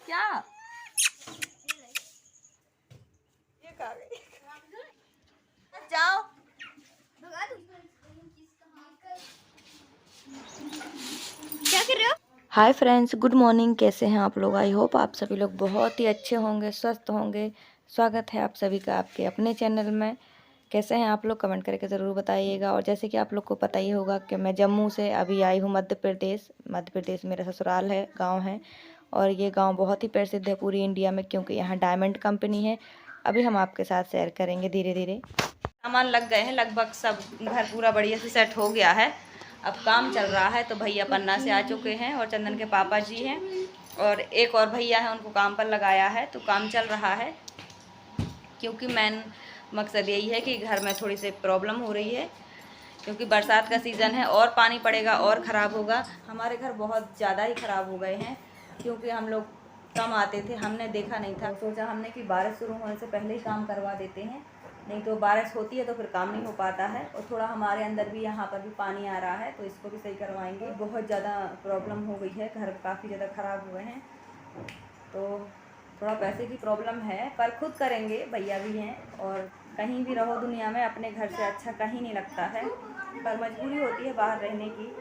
क्या ये कहा गई? जाओ। क्या कर रहे हो? Hi friends, good morning. कैसे हैं आप लोग? आई होप आप सभी लोग बहुत ही अच्छे होंगे, स्वस्थ होंगे। स्वागत है आप सभी का आपके अपने चैनल में। कैसे हैं आप लोग? कमेंट करके ज़रूर बताइएगा। और जैसे कि आप लोग को पता ही होगा कि मैं जम्मू से अभी आई हूँ मध्य प्रदेश। मध्य प्रदेश मेरा ससुराल है, गांव है। और ये गांव बहुत ही प्रसिद्ध है पूरी इंडिया में, क्योंकि यहाँ डायमंड कंपनी है। अभी हम आपके साथ शेयर करेंगे धीरे धीरे। सामान लग गए हैं, लगभग सब घर पूरा बढ़िया से सेट हो गया है। अब काम चल रहा है। तो भैया पन्ना से आ चुके हैं और चंदन के पापा जी हैं और एक और भैया हैं, उनको काम पर लगाया है। तो काम चल रहा है, क्योंकि मेन मकसद यही है कि घर में थोड़ी सी प्रॉब्लम हो रही है, क्योंकि बरसात का सीज़न है और पानी पड़ेगा और ख़राब होगा। हमारे घर बहुत ज़्यादा ही ख़राब हो गए हैं, क्योंकि हम लोग कम आते थे, हमने देखा नहीं था। सोचा हमने कि बारिश शुरू होने से पहले ही काम करवा देते हैं, नहीं तो बारिश होती है तो फिर काम नहीं हो पाता है। और थोड़ा हमारे अंदर भी यहाँ पर भी पानी आ रहा है, तो इसको भी सही करवाएंगे। बहुत ज़्यादा प्रॉब्लम हो गई है, घर काफ़ी ज़्यादा ख़राब हुए हैं। तो थोड़ा पैसे की प्रॉब्लम है, पर खुद करेंगे, भैया भी हैं। और कहीं भी रहो दुनिया में, अपने घर से अच्छा कहीं नहीं लगता है, पर मजबूरी होती है बाहर रहने की।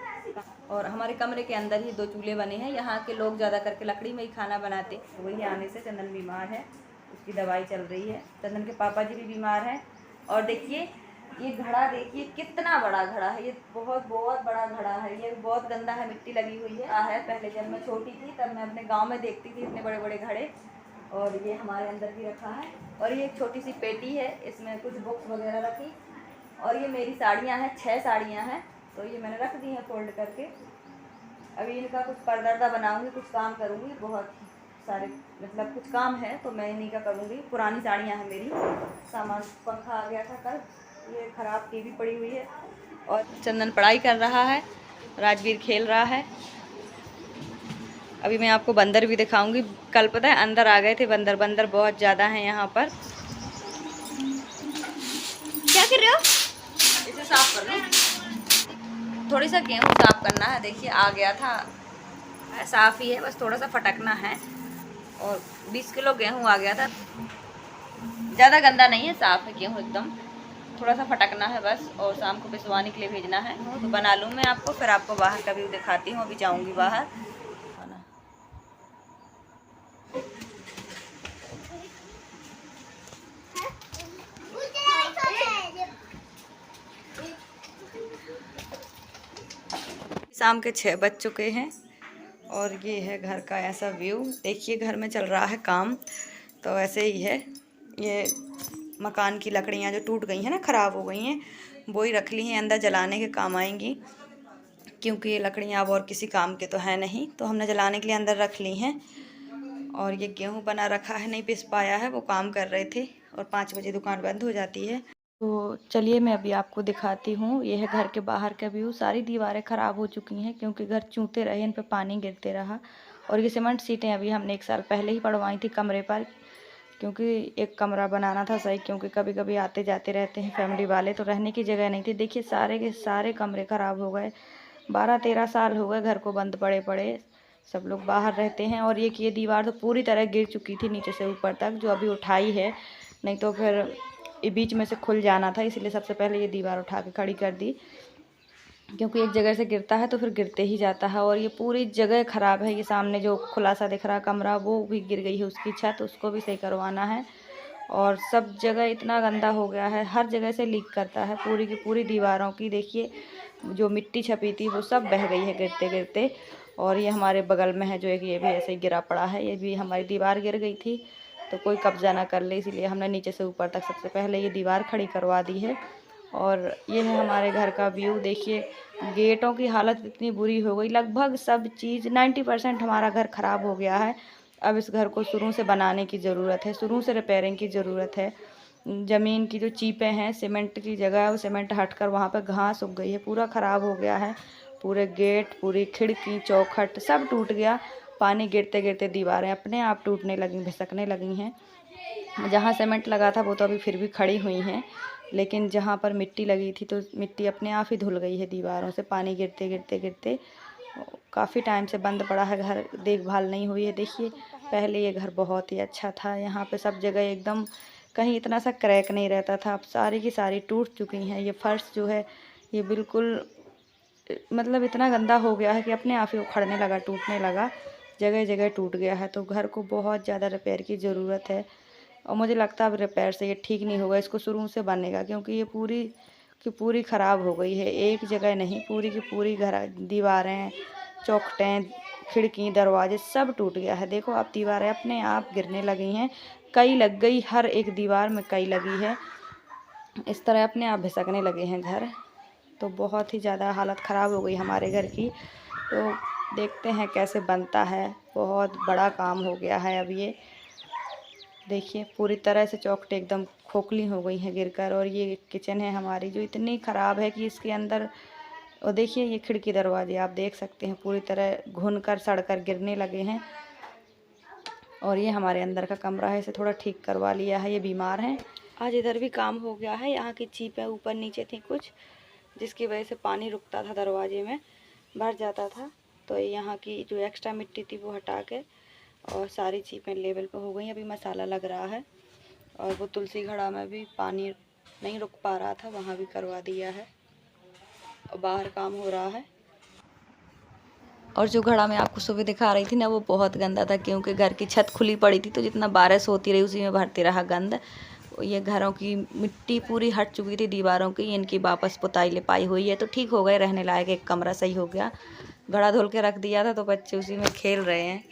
और हमारे कमरे के अंदर ही 2 चूल्हे बने हैं। यहाँ के लोग ज़्यादा करके लकड़ी में ही खाना बनाते। वही आने से चंदन बीमार है, उसकी दवाई चल रही है। चंदन के पापा जी भी बीमार हैं। और देखिए ये घड़ा, देखिए कितना बड़ा घड़ा है। ये बहुत बहुत बड़ा घड़ा है। ये बहुत गंदा है, मिट्टी लगी हुई है। पहले जब मैं छोटी थी तब मैं अपने गांव में देखती थी इतने बड़े बड़े घड़े। और ये हमारे अंदर भी रखा है। और ये एक छोटी सी पेटी है, इसमें कुछ बुक्स वगैरह रखी। और ये मेरी साड़ियाँ हैं, 6 साड़ियाँ हैं, तो ये मैंने रख दी हैं फोल्ड करके। अभी इनका कुछ परदर्दा बनाऊंगी, कुछ काम करूँगी। बहुत सारे मतलब कुछ काम है, तो मैं इन्हीं का करूँगी। पुरानी साड़ियाँ हैं मेरी। सामान, पंखा आ गया था कल, ये ख़राब टीवी पड़ी हुई है। और चंदन पढ़ाई कर रहा है, राजवीर खेल रहा है। अभी मैं आपको बंदर भी दिखाऊंगी। कल पता है अंदर आ गए थे बंदर। बंदर बहुत ज़्यादा हैं यहाँ पर। क्या कर रहे हो? इसे साफ कर लो। थोड़ी सा गेहूँ साफ करना है। देखिए आ गया था, साफ ही है, बस थोड़ा सा फटकना है। और 20 किलो गेहूँ आ गया था। ज़्यादा गंदा नहीं है, साफ है गेहूँ एकदम। थोड़ा सा फटकना है बस, और शाम को पिसवाने के लिए भेजना है। तो बना लूँ मैं आपको, फिर आपको बाहर का व्यू दिखाती हूँ। अभी जाऊँगी बाहर। शाम के 6 बज चुके हैं और ये है घर का ऐसा व्यू। देखिए घर में चल रहा है काम, तो ऐसे ही है। ये मकान की लकड़ियाँ जो टूट गई हैं ना, ख़राब हो गई हैं, वो ही रख ली हैं, अंदर जलाने के काम आएंगी। क्योंकि ये लकड़ियाँ अब और किसी काम के तो है नहीं, तो हमने जलाने के लिए अंदर रख ली हैं। और ये गेहूँ बना रखा है, नहीं पिस पाया है, वो काम कर रहे थे। और 5 बजे दुकान बंद हो जाती है। तो चलिए मैं अभी आपको दिखाती हूँ। ये है घर के बाहर का व्यू। सारी दीवारें ख़राब हो चुकी हैं, क्योंकि घर चूते रहे, इन पे पानी गिरते रहा। और ये सीमेंट सीटें अभी हमने 1 साल पहले ही पड़वाई थी कमरे पर, क्योंकि एक कमरा बनाना था सही, क्योंकि कभी कभी आते जाते रहते हैं फैमिली वाले, तो रहने की जगह नहीं थी। देखिए सारे के सारे कमरे ख़राब हो गए। 12-13 साल हो गए घर को बंद पड़े पड़े, सब लोग बाहर रहते हैं। और ये दीवार तो पूरी तरह गिर चुकी थी नीचे से ऊपर तक, जो अभी उठाई है, नहीं तो फिर ये बीच में से खुल जाना था। इसलिए सबसे पहले ये दीवार उठा के खड़ी कर दी, क्योंकि एक जगह से गिरता है तो फिर गिरते ही जाता है। और ये पूरी जगह ख़राब है। ये सामने जो खुला सा दिख रहा कमरा, वो भी गिर गई है उसकी छत, उसको भी सही करवाना है। और सब जगह इतना गंदा हो गया है, हर जगह से लीक करता है पूरी की पूरी दीवारों की। देखिए जो मिट्टी छपी थी वो सब बह गई है गिरते गिरते। और ये हमारे बगल में है जो एक, ये भी ऐसे ही गिरा पड़ा है। ये भी हमारी दीवार गिर गई थी, तो कोई कब्जा ना कर ले, इसलिए हमने नीचे से ऊपर तक सबसे पहले ये दीवार खड़ी करवा दी है। और ये है हमारे घर का व्यू। देखिए गेटों की हालत इतनी बुरी हो गई, लगभग सब चीज़ 90% हमारा घर ख़राब हो गया है। अब इस घर को शुरू से बनाने की ज़रूरत है, शुरू से रिपेयरिंग की ज़रूरत है। ज़मीन की जो चीपें हैं, सीमेंट की जगह है, वो सीमेंट हटकर वहाँ पर घास उग गई है, पूरा ख़राब हो गया है। पूरे गेट, पूरी खिड़की, चौखट सब टूट गया। पानी गिरते गिरते दीवारें अपने आप टूटने लगी, घिसकने लगी हैं। जहाँ सीमेंट लगा था वो तो अभी फिर भी खड़ी हुई हैं, लेकिन जहाँ पर मिट्टी लगी थी तो मिट्टी अपने आप ही धुल गई है दीवारों से, पानी गिरते गिरते गिरते। काफ़ी टाइम से बंद पड़ा है घर, देखभाल नहीं हुई है। देखिए पहले ये घर बहुत ही अच्छा था। यहाँ पे सब जगह एकदम कहीं इतना सा क्रैक नहीं रहता था। अब सारी की सारी टूट चुकी हैं। ये फर्श जो है ये बिल्कुल मतलब इतना गंदा हो गया है कि अपने आप ही उखड़ने लगा, टूटने लगा, जगह जगह टूट गया है। तो घर को बहुत ज़्यादा रिपेयर की ज़रूरत है और मुझे लगता है अब रिपेयर से ये ठीक नहीं होगा, इसको शुरू से बनेगा, क्योंकि ये पूरी की पूरी ख़राब हो गई है। एक जगह नहीं, पूरी की पूरी घर दीवारें, चौखटें, खिड़की, दरवाजे सब टूट गया है। देखो अब दीवारें अपने आप गिरने लगी हैं, कई लग गई, हर एक दीवार में कई लगी है। इस तरह अपने आप भिसकने लगे हैं घर। तो बहुत ही ज़्यादा हालत ख़राब हो गई हमारे घर की। तो देखते हैं कैसे बनता है। बहुत बड़ा काम हो गया है अब ये। देखिए पूरी तरह से चौखटें एकदम खोखली हो गई हैं गिरकर। और ये किचन है हमारी जो इतनी ख़राब है कि इसके अंदर, और देखिए ये खिड़की दरवाजे आप देख सकते हैं पूरी तरह घुन कर सड़ कर गिरने लगे हैं। और ये हमारे अंदर का कमरा है, इसे थोड़ा ठीक करवा लिया है। ये बीमार हैं। आज इधर भी काम हो गया है। यहाँ की चीपें ऊपर नीचे थी कुछ, जिसकी वजह से पानी रुकता था, दरवाजे में भर जाता था। तो यहाँ की जो एक्स्ट्रा मिट्टी थी वो हटा के और सारी चीपें लेवल पे हो गई। अभी मसाला लग रहा है और वो तुलसी घड़ा में भी पानी नहीं रुक पा रहा था, वहाँ भी करवा दिया है। और बाहर काम हो रहा है। और जो घड़ा मैं आपको सुबह दिखा रही थी ना, वो बहुत गंदा था, क्योंकि घर की छत खुली पड़ी थी, तो जितना बारिश होती रही उसी में भरते रहा गंद। ये घरों की मिट्टी पूरी हट चुकी थी दीवारों की, इनकी वापस पुताई लिपाई हुई है तो ठीक हो गए, रहने लायक एक कमरा सही हो गया। घड़ा धुल के रख दिया था तो बच्चे उसी में खेल रहे हैं।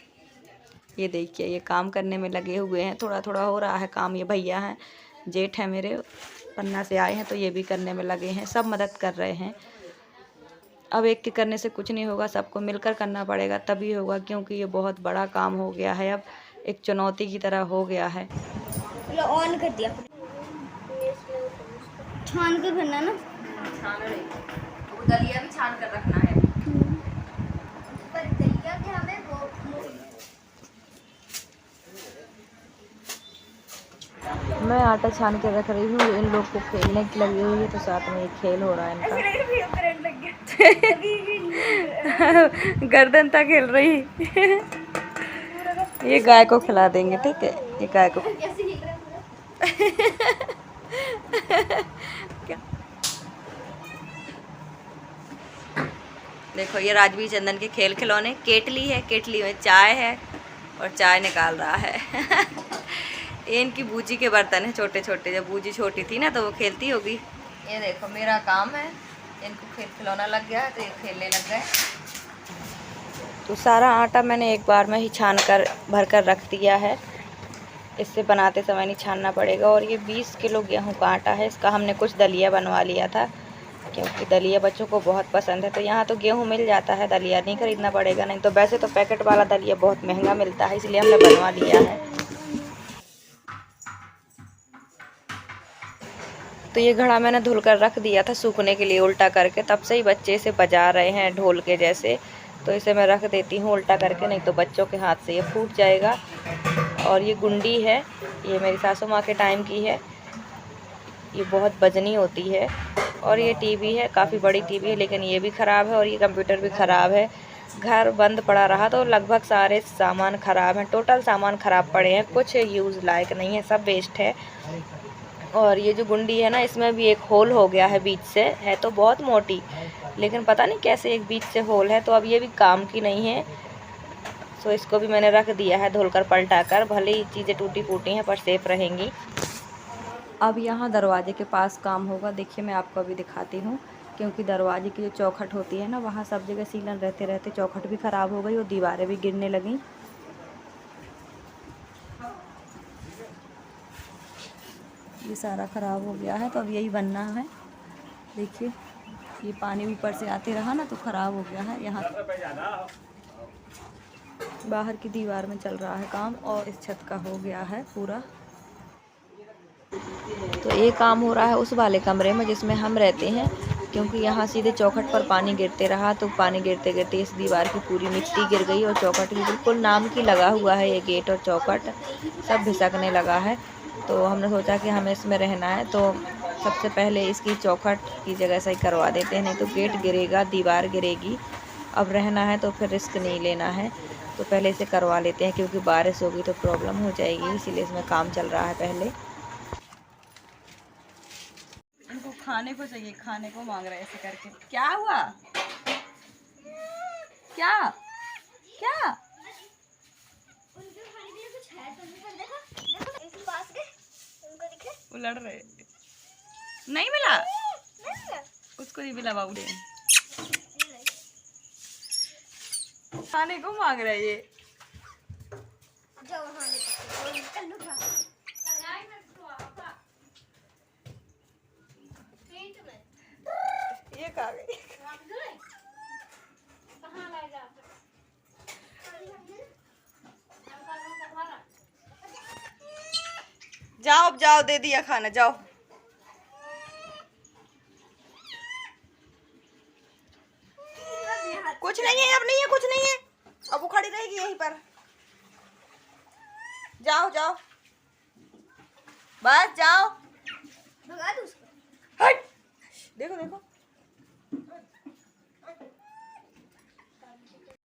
ये देखिए ये काम करने में लगे हुए हैं, थोड़ा थोड़ा हो रहा है काम। ये भैया हैं, जेठ है मेरे, पन्ना से आए हैं, तो ये भी करने में लगे हैं, सब मदद कर रहे हैं। अब एक के करने से कुछ नहीं होगा, सबको मिलकर करना पड़ेगा तभी होगा, क्योंकि ये बहुत बड़ा काम हो गया है, अब एक चुनौती की तरह हो गया है। ऑन कर दिया, छान कर भरना ना, छान रही वो दलिया भी छान कर रखना है। पर दलिया के हमें वो मैं आटा छान के रख रही हूँ, इन लोग को खेलने की लगी हुई है, तो साथ में ये खेल हो रहा है इनका। गर्दन तक खेल रही। ये गाय को खिला देंगे, ठीक है, ये गाय को। क्या देखो ये राजवीर चंदन के खेल खिलौने। केटली है, केटली में चाय है और चाय निकाल रहा है। ये इनकी बूजी के बर्तन है छोटे छोटे, जब बूजी छोटी थी ना तो वो खेलती होगी। ये देखो मेरा काम है, इनको खेल खिलौना लग गया है तो ये खेलने लग गए। तो सारा आटा मैंने एक बार में ही छान कर भर कर रख दिया है, इससे बनाते समय नहीं छानना पड़ेगा। और ये 20 किलो गेहूं का आटा है, इसका हमने कुछ दलिया बनवा लिया था, क्योंकि दलिया बच्चों को बहुत पसंद है। तो यहाँ तो गेहूं मिल जाता है, दलिया नहीं खरीदना पड़ेगा। नहीं तो वैसे तो पैकेट वाला दलिया बहुत महंगा मिलता है, इसलिए हमने बनवा लिया है। तो ये घड़ा मैंने धुल कर रख दिया था सूखने के लिए उल्टा करके, तब से ही बच्चे इसे बजा रहे हैं ढोल के जैसे। तो इसे मैं रख देती हूँ उल्टा करके, नहीं तो बच्चों के हाथ से ये फूट जाएगा। और ये गुंडी है, ये मेरी सासू माँ के टाइम की है, ये बहुत वजनी होती है। और ये टीवी है, काफ़ी बड़ी टीवी है, लेकिन ये भी ख़राब है और ये कंप्यूटर भी ख़राब है। घर बंद पड़ा रहा तो लगभग सारे सामान ख़राब हैं, टोटल सामान ख़राब पड़े हैं, कुछ यूज़ लायक नहीं है, सब वेस्ट है। और ये जो गुंडी है ना, इसमें भी एक होल हो गया है बीच से, है तो बहुत मोटी, लेकिन पता नहीं कैसे एक बीच से होल है, तो अब ये भी काम की नहीं है। तो इसको भी मैंने रख दिया है धुलकर पलटा कर, भले ही चीज़ें टूटी फूटी हैं पर सेफ रहेंगी। अब यहाँ दरवाजे के पास काम होगा, देखिए मैं आपको अभी दिखाती हूँ। क्योंकि दरवाजे की जो चौखट होती है ना, वहाँ सब जगह सीलन रहते रहते चौखट भी ख़राब हो गई और दीवारें भी गिरने लगीं। ये सारा ख़राब हो गया है, तो अब यही बनना है। देखिए ये पानी ऊपर से आते रहा ना तो ख़राब हो गया है। यहाँ बाहर की दीवार में चल रहा है काम और इस छत का हो गया है पूरा। तो ये काम हो रहा है उस वाले कमरे में जिसमें हम रहते हैं, क्योंकि यहाँ सीधे चौखट पर पानी गिरते रहा, तो पानी गिरते गिरते इस दीवार की पूरी मिट्टी गिर गई और चौखट भी बिल्कुल नाम की लगा हुआ है, ये गेट और चौखट सब भिसकने लगा है। तो हमने सोचा कि हमें इसमें रहना है, तो सबसे पहले इसकी चौखट की जगह सही करवा देते हैं, नहीं तो गेट गिरेगा, दीवार गिरेगी। अब रहना है तो फिर रिस्क नहीं लेना है। तो पहले इसे करवा लेते हैं, क्योंकि बारिश होगी तो प्रॉब्लम हो जाएगी, इसीलिए इसमें काम चल रहा है। पहले इनको खाने को चाहिए, खाने को मांग रहे हैं ऐसे करके। क्या हुआ? क्या क्या? उनके खाने के लिए कुछ है तो नहीं, पर देखो देखो इनके पास गए, उनको दिखे वो लड़ रहे, नहीं मिला नहीं मिला। उसको, नहीं मिला बाबू ने, खाने को मांग रहा है ये। जाओ वहाँ निकल लो खा ये कहाँ गई? कहाँ ले जा जाओ अब जाओ, दे दिया खाना, जाओ। कुछ नहीं है, अब नहीं है, कुछ नहीं है, अब वो खड़ी रहेगी यहीं पर। जाओ जाओ, बस जाओ।